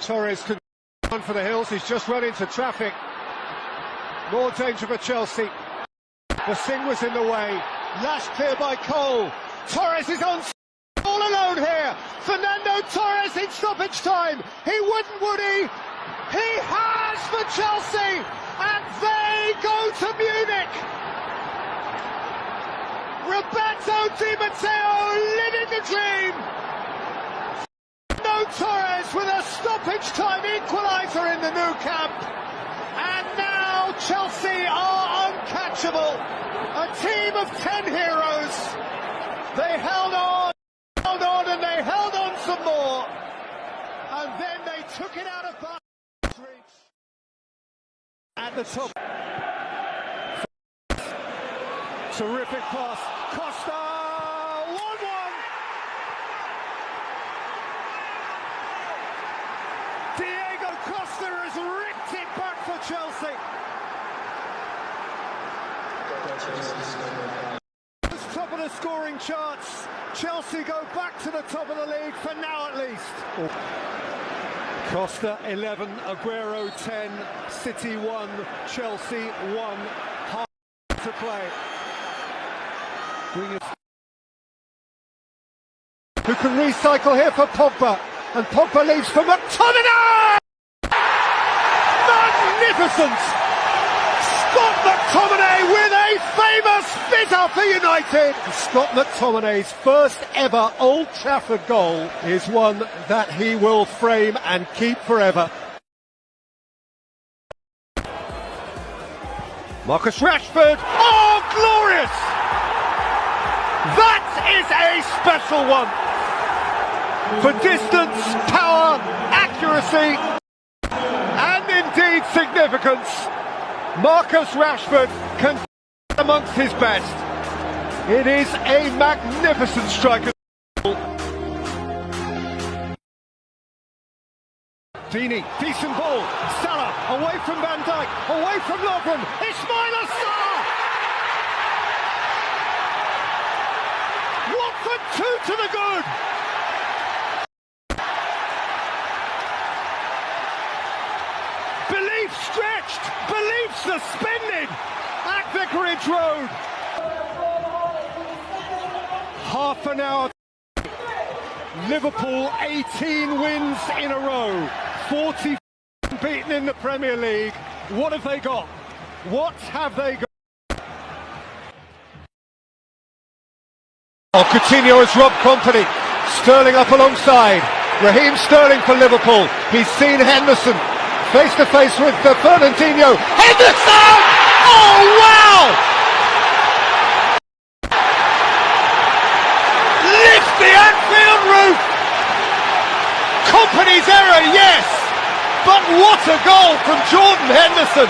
Torres can run for the hills. He's just run into traffic. More danger for Chelsea. The Singh was in the way. Lashed clear by Cole. Torres is on all alone here. Fernando Torres in stoppage time. He wouldn't, would he? He has for Chelsea, and they go to Munich. Roberto Di Matteo living the dream. Fernando Torres with a stoppage time equaliser in the Nou Camp. And now Chelsea are uncatchable. A team of 10 heroes. They held on, and they held on some more. And then they took it out of Barca's reach. At the top. Terrific pass. Costa! 1-1. Diego Costa has ripped it back for Chelsea. Top of the scoring charts. Chelsea go back to the top of the league for now at least. Costa 11, Aguero 10, City 1, Chelsea 1. Half to play. Who can recycle here for Pogba, and Pogba leaves for McTominay! Magnificent! Scott McTominay with a famous fitter for United! Scott McTominay's first ever Old Trafford goal is one that he will frame and keep forever. Marcus Rashford! Oh, glorious! That is a special one! For distance, power, accuracy, and indeed significance, Marcus Rashford can amongst his best. It is a magnificent striker. Dini, decent ball. Salah, away from Van Dijk, away from Lovren. Ismail Assar! Watford 2 to the good! Belief stretched, belief suspended at Vicarage Road. Half an hour. Liverpool 18 wins in a row. 40 beaten in the Premier League. What have they got? What have they got? Oh, Coutinho has robbed company. Sterling up alongside. Raheem Sterling for Liverpool. He's seen Henderson. Face to face with Fernandinho. Henderson! Oh, wow! Lift the Anfield roof! Company's error, yes! But what a goal from Jordan Henderson!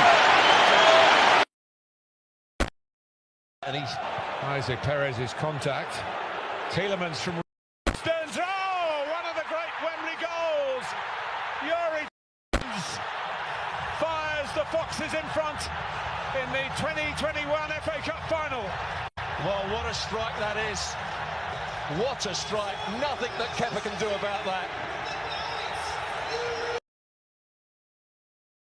And he's Isaac Perez's contact. Tielemans from Stearns. Oh, one of the great Wembley goals! Yuri fires the Foxes in front in the 2021 FA Cup final. Well, what a strike that is. What a strike. Nothing that Kepa can do about that.